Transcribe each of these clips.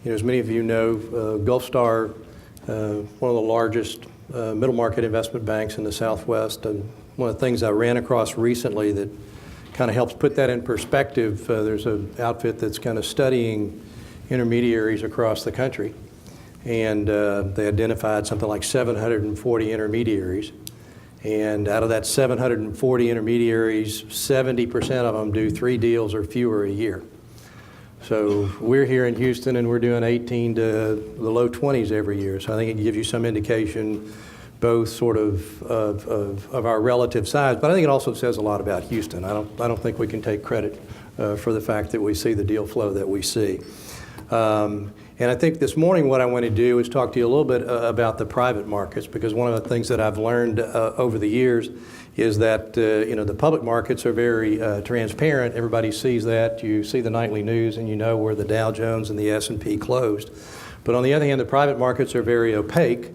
As many of you know, GulfStar, one of the largest middle market investment banks in the Southwest, and one of the things I ran across recently that kind of helps put that in perspective, there's an outfit that's kind of studying intermediaries across the country, and they identified something like 740 intermediaries. And out of that 740 intermediaries, 70% of them do 3 deals or fewer a year. So we're here in Houston and we're doing 18 to the low 20s every year. So I think it gives you some indication both sort of our relative size, but I think it also says a lot about Houston. I don't think we can take credit for the fact that we see the deal flow that we see. And I think this morning what I want to do is talk to you a little bit about the private markets, because one of the things that I've learned over the years is that the public markets are very transparent. Everybody sees that. You see the nightly news and you know where the Dow Jones and the S&P closed. But on the other hand, the private markets are very opaque.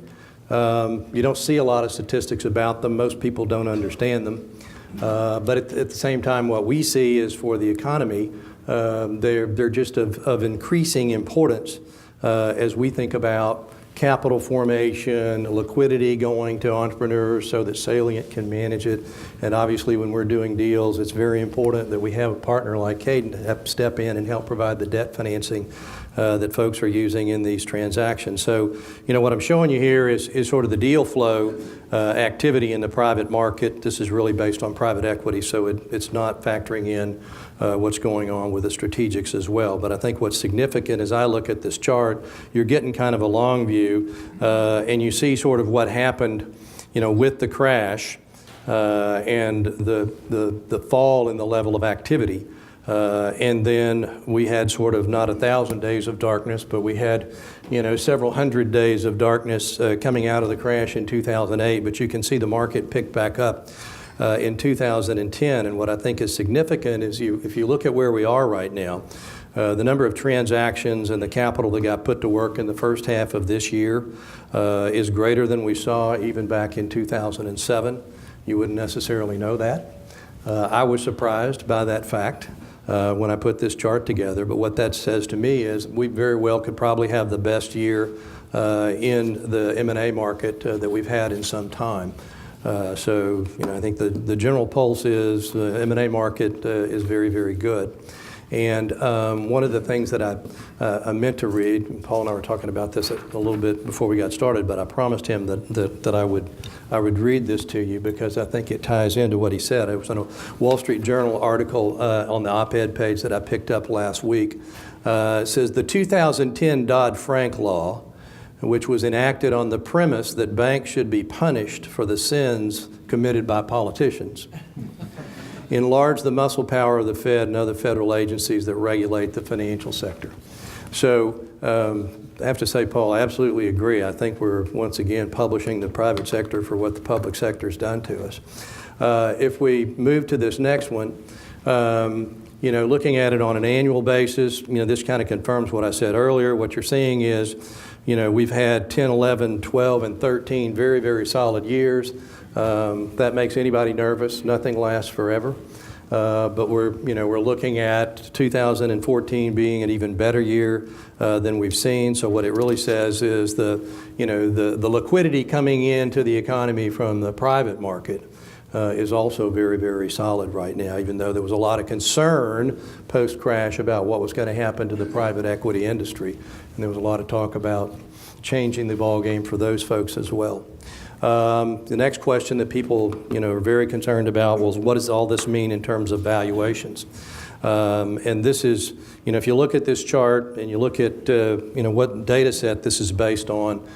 You don't see a lot of statistics about them. Most people don't understand them. But at the same time, what we see is for the economy, they're just of increasing importance as we think about capital formation, liquidity going to entrepreneurs so that Salient can manage it. And obviously when we're doing deals, it's very important that we have a partner like Cadence to have step in and help provide the debt financing that folks are using in these transactions. So, what I'm showing you here is sort of the deal flow activity in the private market. This is really based on private equity, so it's not factoring in what's going on with the strategics as well. But I think what's significant as I look at this chart, you're getting kind of a long view, and you see sort of what happened, with the crash and the fall in the level of activity. And then we had sort of not 1,000 days of darkness, but we had, several hundred days of darkness coming out of the crash in 2008. But you can see the market picked back up in 2010. And what I think is significant is if you look at where we are right now, the number of transactions and the capital that got put to work in the first half of this year is greater than we saw even back in 2007. You wouldn't necessarily know that. I was surprised by that fact when I put this chart together, but what that says to me is we very well could probably have the best year in the M&A market that we've had in some time. So I think the general pulse is the M&A market is very, very good. And one of the things that I meant to read, and Paul and I were talking about this a little bit before we got started, but I promised him that I would read this to you because I think it ties into what he said. It was in a Wall Street Journal article on the op-ed page that I picked up last week. It says, the 2010 Dodd-Frank law, which was enacted on the premise that banks should be punished for the sins committed by politicians, enlarge the muscle power of the Fed and other federal agencies that regulate the financial sector. So I have to say, Paul, I absolutely agree. I think we're once again publishing the private sector for what the public sector's done to us. If we move to this next one, looking at it on an annual basis, this kind of confirms what I said earlier. What you're seeing is, we've had 10, 11, 12, and 13 very, very solid years. That makes anybody nervous. Nothing lasts forever. But we're looking at 2014 being an even better year than we've seen. So what it really says is the liquidity coming into the economy from the private market is also very, very solid right now, even though there was a lot of concern post-crash about what was going to happen to the private equity industry. And there was a lot of talk about changing the ballgame for those folks as well. The next question that people, are very concerned about was, what does all this mean in terms of valuations? And this is, if you look at this chart and you look at, what data set this is based on,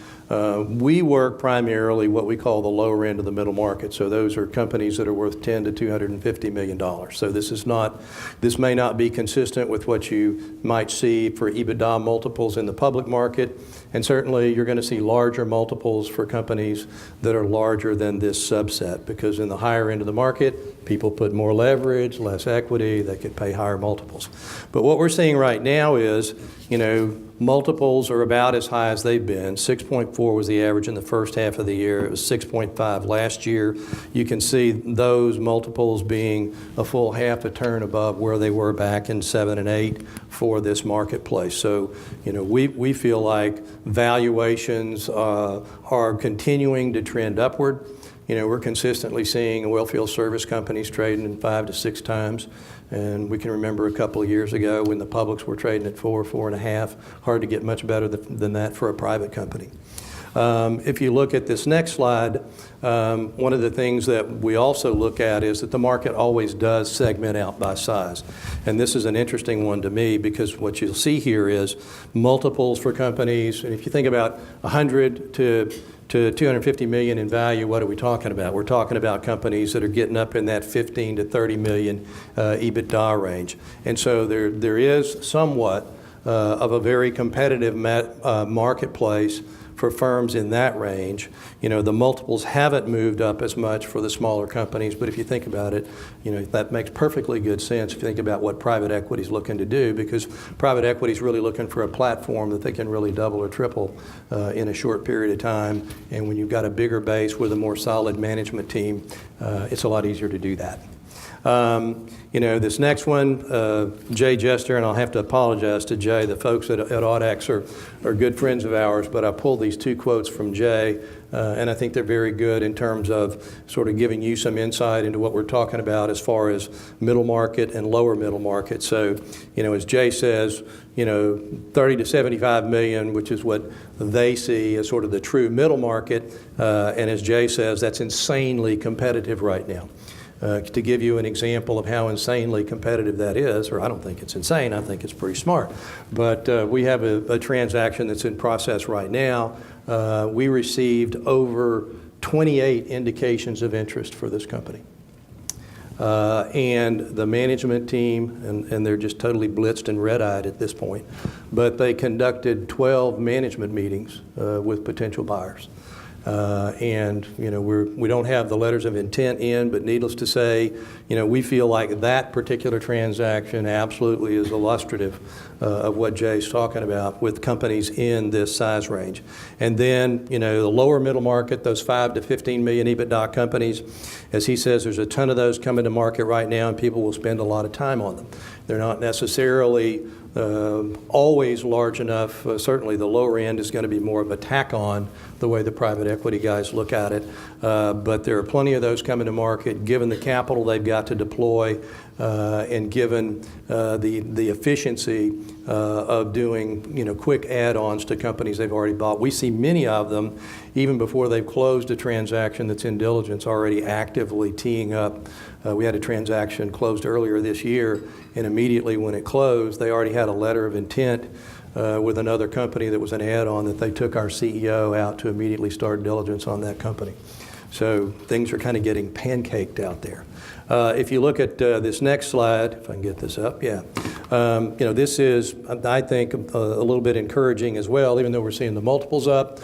we work primarily what we call the lower end of the middle market. So those are companies that are worth $10 to $250 million. So this may not be consistent with what you might see for EBITDA multiples in the public market. And certainly you're going to see larger multiples for companies that are larger than this subset, because in the higher end of the market, people put more leverage, less equity, they could pay higher multiples. But what we're seeing right now is, multiples are about as high as they've been. 6.4 was the average in the first half of the year. It was 6.5 last year. You can see those multiples being a full half a turn above where they were back in 7 and 8 for this marketplace. So, we feel like valuations are continuing to trend upward. We're consistently seeing oilfield service companies trading in 5 to 6 times. And we can remember a couple of years ago when the publics were trading at 4, 4.5. Hard to get much better than that for a private company. If you look at this next slide, one of the things that we also look at is that the market always does segment out by size. And this is an interesting one to me because what you'll see here is multiples for companies. And if you think about 100 to 250 million in value, what are we talking about? We're talking about companies that are getting up in that 15 to 30 million EBITDA range. And so there is somewhat of a very competitive marketplace for firms in that range. The multiples haven't moved up as much for the smaller companies, but if you think about it, that makes perfectly good sense if you think about what private equity is looking to do, because private equity is really looking for a platform that they can really double or triple in a short period of time. And when you've got a bigger base with a more solid management team, it's a lot easier to do that. This next one, Jay Jester, and I'll have to apologize to Jay. The folks at Audax are good friends of ours, but I pulled these 2 quotes from Jay, and I think they're very good in terms of sort of giving you some insight into what we're talking about as far as middle market and lower middle market. So, as Jay says, 30 to 75 million, which is what they see as sort of the true middle market, and as Jay says, that's insanely competitive right now. To give you an example of how insanely competitive that is, or I don't think it's insane, I think it's pretty smart. But we have a transaction that's in process right now. We received over 28 indications of interest for this company. And the management team, and they're just totally blitzed and red-eyed at this point, but they conducted 12 management meetings with potential buyers. And we don't have the letters of intent in, but needless to say, we feel like that particular transaction absolutely is illustrative of what Jay's talking about with companies in this size range. And then, the lower middle market, those 5 to 15 million EBITDA companies, as he says, there's a ton of those coming to market right now, and people will spend a lot of time on them. They're not necessarily always large enough. Certainly the lower end is going to be more of a tack on the way the private equity guys look at it. But there are plenty of those coming to market given the capital they've got to deploy and given the efficiency of doing quick add-ons to companies they've already bought. We see many of them, even before they've closed a transaction that's in diligence, already actively teeing up. We had a transaction closed earlier this year, and immediately when it closed, they already had a letter of intent with another company that was an add-on that they took our CEO out to immediately start diligence on that company. So things are kind of getting pancaked out there. If you look at this next slide, if I can get this up, yeah. This is, I think, a little bit encouraging as well, even though we're seeing the multiples up.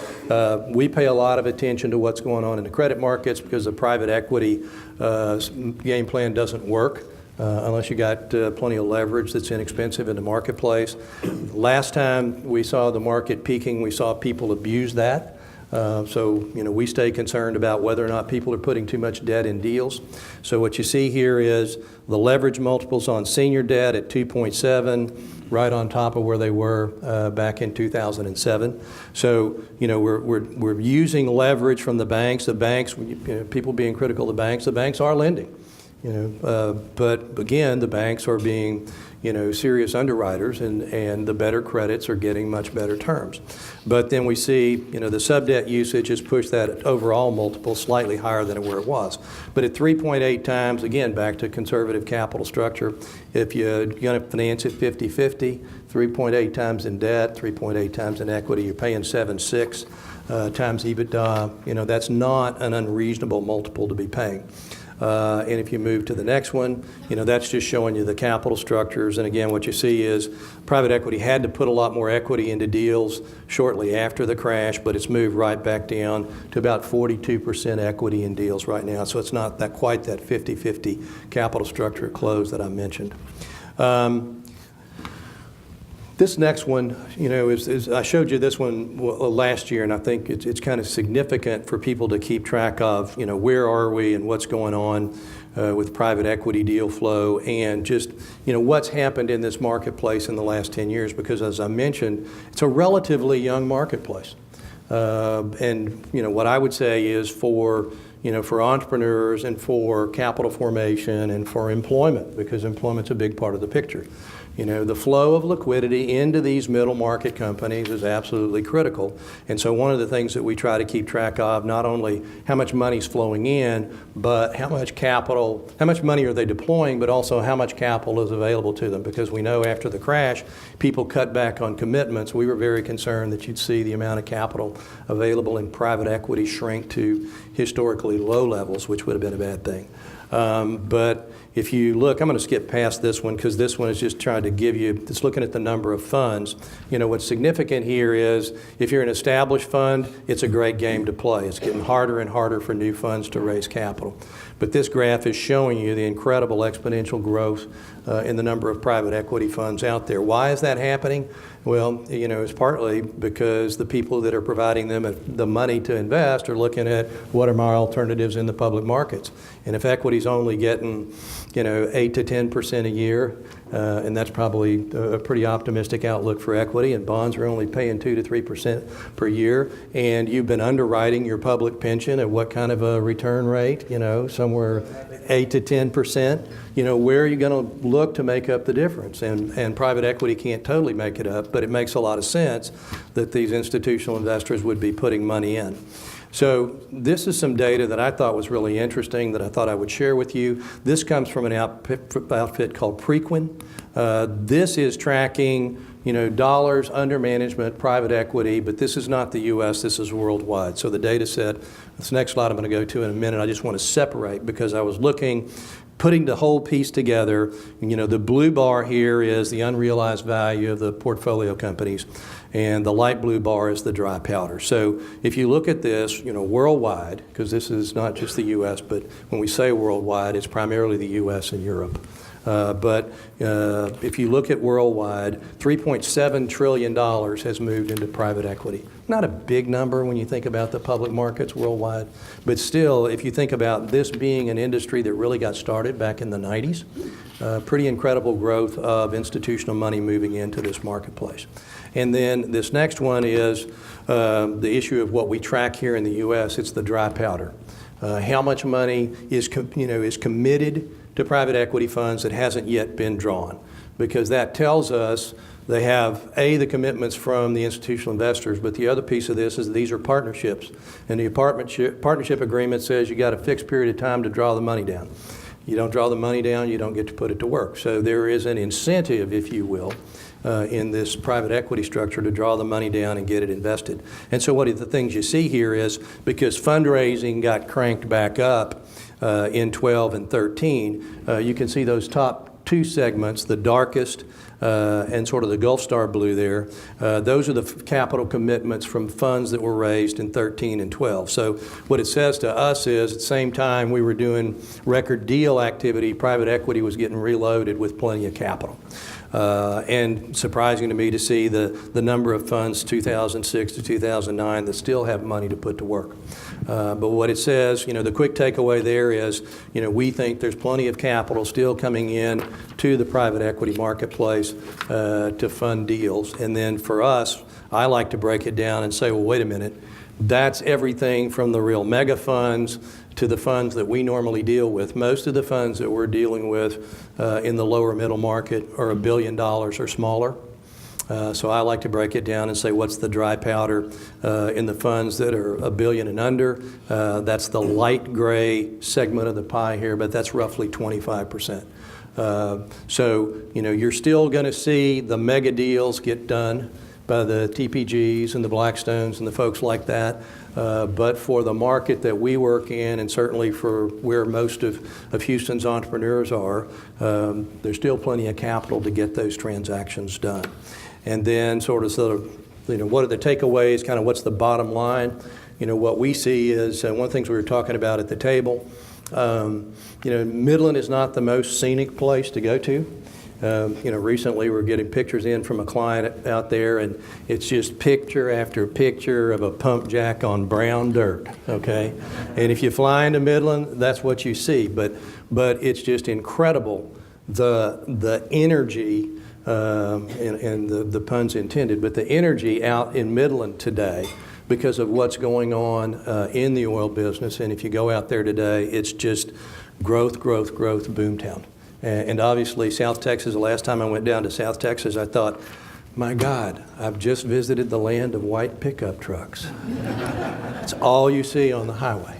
We pay a lot of attention to what's going on in the credit markets because the private equity game plan doesn't work unless you got plenty of leverage that's inexpensive in the marketplace. Last time we saw the market peaking, we saw people abuse that. So we stay concerned about whether or not people are putting too much debt in deals. So what you see here is the leverage multiples on senior debt at 2.7, right on top of where they were back in 2007. So we're using leverage from the banks. The banks, people being critical of the banks are lending. But again, the banks are being serious underwriters, and the better credits are getting much better terms. But then we see, the sub-debt usage has pushed that overall multiple slightly higher than where it was. But at 3.8 times, again, back to conservative capital structure, if you're going to finance it 50-50, 3.8 times in debt, 3.8 times in equity, you're paying 7.6 times EBITDA. That's not an unreasonable multiple to be paying. And if you move to the next one, that's just showing you the capital structures. And again, what you see is private equity had to put a lot more equity into deals shortly after the crash, but it's moved right back down to about 42% equity in deals right now. So it's not quite that 50-50 capital structure at close that I mentioned. This next one, is I showed you this one last year, and I think it's kind of significant for people to keep track of, where are we and what's going on with private equity deal flow, and just, what's happened in this marketplace in the last 10 years, because as I mentioned, it's a relatively young marketplace. And what I would say is for entrepreneurs and for capital formation and for employment, because employment's a big part of the picture. The flow of liquidity into these middle market companies is absolutely critical. And so one of the things that we try to keep track of, not only how much money's flowing in, but how much money are they deploying, but also how much capital is available to them. Because we know after the crash, people cut back on commitments. We were very concerned that you'd see the amount of capital available in private equity shrink to historically low levels, which would have been a bad thing. But if you look, I'm going to skip past this one because this one is just trying to give you, it's looking at the number of funds. What's significant here is if you're an established fund, it's a great game to play. It's getting harder and harder for new funds to raise capital. But this graph is showing you the incredible exponential growth in the number of private equity funds out there. Why is that happening? Well, it's partly because the people that are providing them the money to invest are looking at what are my alternatives in the public markets. And if equity's only getting, 8 to 10% a year, and that's probably a pretty optimistic outlook for equity, and bonds are only paying 2 to 3% per year, and you've been underwriting your public pension at what kind of a return rate, somewhere 8 to 10%, where are you going to look to make up the difference? And private equity can't totally make it up, but it makes a lot of sense that these institutional investors would be putting money in. So this is some data that I thought was really interesting that I thought I would share with you. This comes from an outfit called Preqin. This is tracking, dollars under management, private equity, but this is not the U.S., this is worldwide. So the data set, this next slide I'm going to go to in a minute, I just want to separate because I was putting the whole piece together. The blue bar here is the unrealized value of the portfolio companies, and the light blue bar is the dry powder. So if you look at this, worldwide, because this is not just the U.S., but when we say worldwide, it's primarily the U.S. and Europe. But if you look at worldwide, $3.7 trillion has moved into private equity. Not a big number when you think about the public markets worldwide, but still, if you think about this being an industry that really got started back in the 90s, pretty incredible growth of institutional money moving into this marketplace. And then this next one is the issue of what we track here in the U.S. It's the dry powder. How much money is committed to private equity funds that hasn't yet been drawn, because that tells us they have, the commitments from the institutional investors, but the other piece of this is these are partnerships, and the partnership agreement says you got a fixed period of time to draw the money down. You don't draw the money down, you don't get to put it to work. So there is an incentive, if you will, in this private equity structure to draw the money down and get it invested. And so one of the things you see here is because fundraising got cranked back up in 12 and 13, you can see those top two segments, the darkest and sort of the GulfStar blue there, those are the capital commitments from funds that were raised in 13 and 12. So what it says to us is at the same time we were doing record deal activity, private equity was getting reloaded with plenty of capital. And surprising to me to see the number of funds 2006 to 2009 that still have money to put to work. But what it says, the quick takeaway there is, we think there's plenty of capital still coming in to the private equity marketplace to fund deals. And then for us, I like to break it down and say, well, wait a minute, that's everything from the real mega funds to the funds that we normally deal with. Most of the funds that we're dealing with in the lower middle market are $1 billion or smaller. So I like to break it down and say what's the dry powder in the funds that are $1 billion and under. That's the light gray segment of the pie here, but that's roughly 25%. So, you're still going to see the mega deals get done by the TPGs and the Blackstones and the folks like that. But for the market that we work in, and certainly for where most of Houston's entrepreneurs are, there's still plenty of capital to get those transactions done. And then sort of, what are the takeaways, kind of what's the bottom line? What we see is, one of the things we were talking about at the table, Midland is not the most scenic place to go to. Recently we're getting pictures in from a client out there, and it's just picture after picture of a pump jack on brown dirt, okay? And if you fly into Midland, that's what you see. But it's just incredible, the energy, and the pun's intended, but the energy out in Midland today because of what's going on in the oil business. And if you go out there today, it's just growth, growth, growth, boomtown. And obviously South Texas, the last time I went down to South Texas, I thought, my God, I've just visited the land of white pickup trucks. It's all you see on the highway.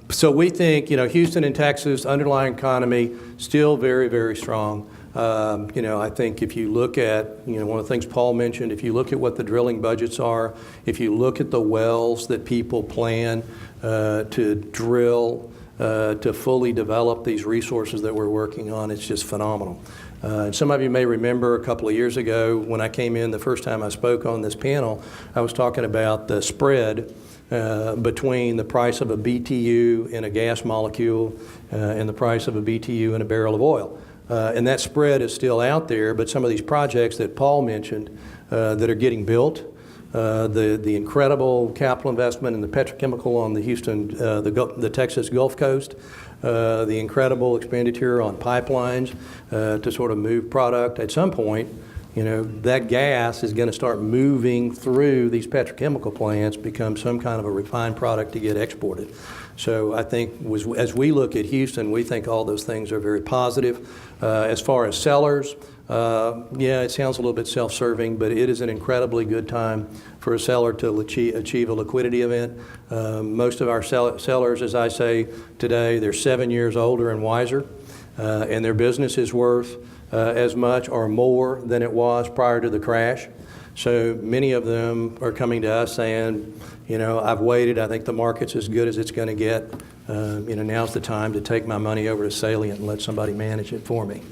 So we think, Houston and Texas, underlying economy, still very, very strong. I think if you look at, one of the things Paul mentioned, if you look at what the drilling budgets are, if you look at the wells that people plan to drill to fully develop these resources that we're working on, it's just phenomenal. And some of you may remember a couple of years ago when I came in the first time I spoke on this panel, I was talking about the spread between the price of a BTU in a gas molecule and the price of a BTU in a barrel of oil. And that spread is still out there, but some of these projects that Paul mentioned that are getting built, the incredible capital investment in the petrochemical on the the Texas Gulf Coast, the incredible expenditure on pipelines to sort of move product. At some point, that gas is going to start moving through these petrochemical plants, become some kind of a refined product to get exported. So I think as we look at Houston, we think all those things are very positive. As far as sellers, it sounds a little bit self-serving, but it is an incredibly good time for a seller to achieve a liquidity event. Most of our sellers, as I say today, they're 7 years older and wiser, and their business is worth as much or more than it was prior to the crash. So many of them are coming to us saying, I've waited, I think the market's as good as it's going to get. Now's the time to take my money over to Salient and let somebody manage it for me.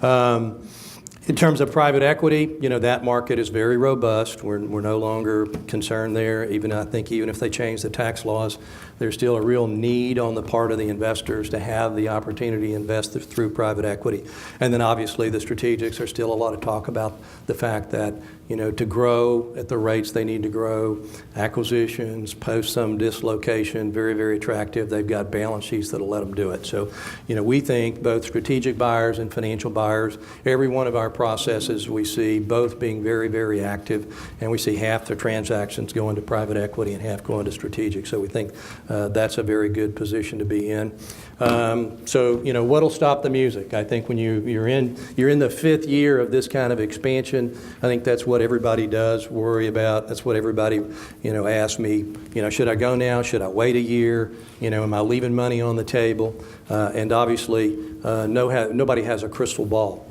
In terms of private equity, that market is very robust. We're no longer concerned there. I think even if they change the tax laws, there's still a real need on the part of the investors to have the opportunity to invest through private equity. And then obviously the strategics, there's still a lot of talk about the fact that, to grow at the rates they need to grow, acquisitions, post some dislocation, very, very attractive. They've got balance sheets that'll let them do it. So, we think both strategic buyers and financial buyers, every one of our processes we see both being very, very active, and we see half the transactions going to private equity and half going to strategic. So we think that's a very good position to be in. So what'll stop the music? I think when you're in the fifth year of this kind of expansion, I think that's what everybody does worry about. That's what everybody asks me. Should I go now? Should I wait a year? Am I leaving money on the table? And obviously, nobody has a crystal ball.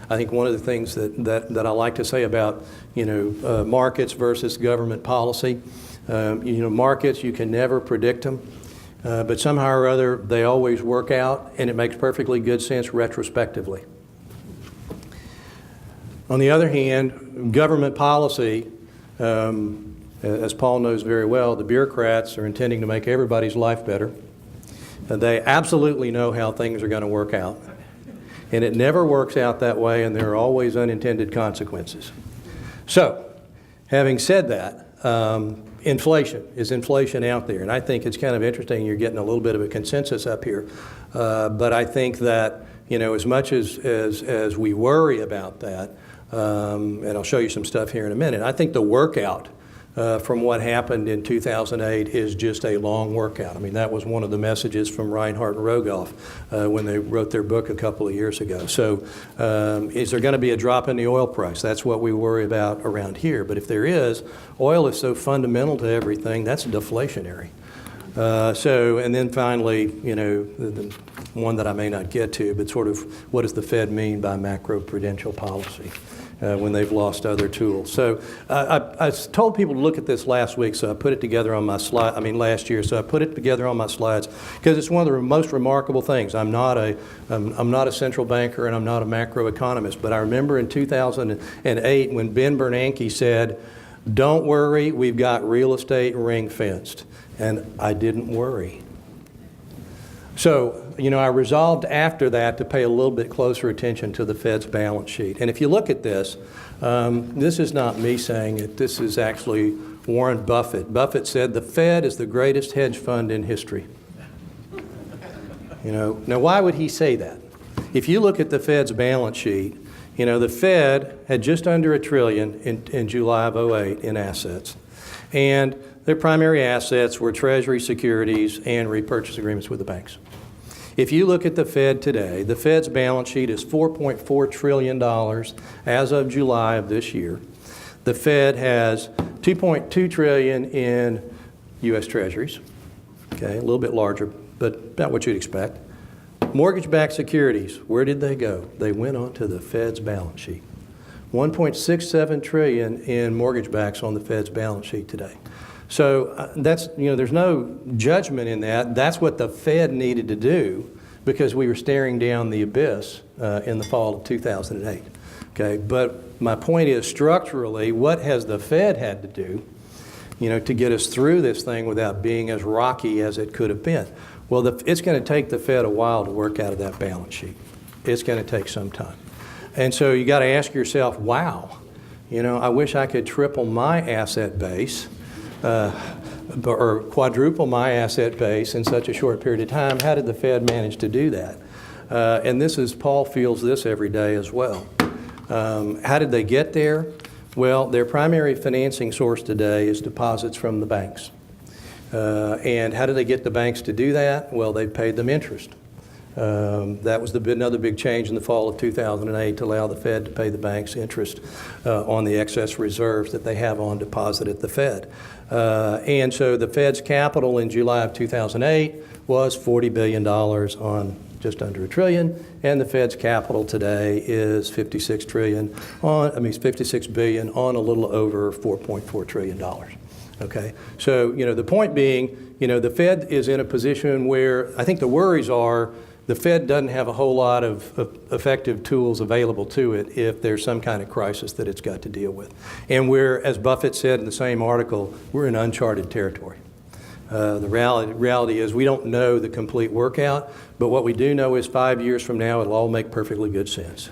I think one of the things that I like to say about markets versus government policy, markets, you can never predict them. But somehow or other, they always work out, and it makes perfectly good sense retrospectively. On the other hand, government policy, as Paul knows very well, the bureaucrats are intending to make everybody's life better. They absolutely know how things are going to work out. And it never works out that way, and there are always unintended consequences. So, having said that, inflation. Is inflation out there? And I think it's kind of interesting you're getting a little bit of a consensus up here. But I think that, as much as we worry about that, and I'll show you some stuff here in a minute, I think the workout from what happened in 2008 is just a long workout. I mean, that was one of the messages from Reinhardt and Rogoff when they wrote their book a couple of years ago. So is there going to be a drop in the oil price? That's what we worry about around here. But if there is, oil is so fundamental to everything, that's deflationary. And then finally, the one that I may not get to, but sort of what does the Fed mean by macro-prudential policy? When they've lost other tools. So I told people to look at this last week, so I put it together on my slide, last year, so I put it together on my slides because it's one of the most remarkable things. I'm not a central banker and I'm not a macroeconomist, but I remember in 2008 when Ben Bernanke said, "Don't worry, we've got real estate ring fenced." And I didn't worry. So I resolved after that to pay a little bit closer attention to the Fed's balance sheet. And if you look at this, this is not me saying it. This is actually Warren Buffett. Buffett said the Fed is the greatest hedge fund in history. Now why would he say that? If you look at the Fed's balance sheet, the Fed had just under $1 trillion in July of 2008 in assets. And their primary assets were Treasury securities and repurchase agreements with the banks. If you look at the Fed today, the Fed's balance sheet is $4.4 trillion as of July of this year. The Fed has $2.2 trillion in U.S. Treasuries, okay, a little bit larger, but about what you'd expect. Mortgage-backed securities, where did they go? They went onto the Fed's balance sheet. $1.67 trillion in mortgage backs on the Fed's balance sheet today. So that's, there's no judgment in that. That's what the Fed needed to do because we were staring down the abyss in the fall of 2008. Okay, but my point is structurally, what has the Fed had to do, to get us through this thing without being as rocky as it could have been? Well, it's going to take the Fed a while to work out of that balance sheet. It's going to take some time. And so you got to ask yourself, wow, I wish I could triple my asset base or quadruple my asset base in such a short period of time. How did the Fed manage to do that? And Paul feels this every day as well. How did they get there? Well, their primary financing source today is deposits from the banks. And how do they get the banks to do that? Well, they paid them interest. That was another big change in the fall of 2008 to allow the Fed to pay the banks interest on the excess reserves that they have on deposit at the Fed. And so the Fed's capital in July of 2008 was $40 billion on just under $1 trillion, and the Fed's capital today is $56 billion on a little over $4.4 trillion. Okay, so the point being, the Fed is in a position where I think the worries are the Fed doesn't have a whole lot of effective tools available to it if there's some kind of crisis that it's got to deal with. And as Buffett said in the same article, we're in uncharted territory. The reality is we don't know the complete workout, but what we do know is 5 years from now it'll all make perfectly good sense.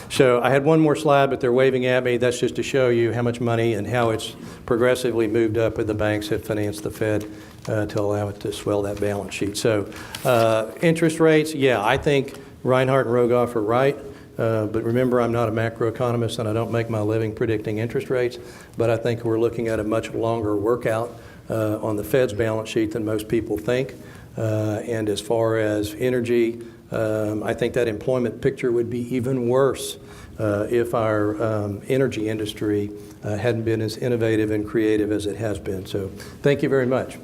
So I had one more slide, but they're waving at me. That's just to show you how much money and how it's progressively moved up and the banks have financed the Fed to allow it to swell that balance sheet. So interest rates, yeah, I think Reinhardt and Rogoff are right. But remember, I'm not a macroeconomist and I don't make my living predicting interest rates. But I think we're looking at a much longer workout on the Fed's balance sheet than most people think. And as far as energy, I think that employment picture would be even worse if our energy industry hadn't been as innovative and creative as it has been. So thank you very much.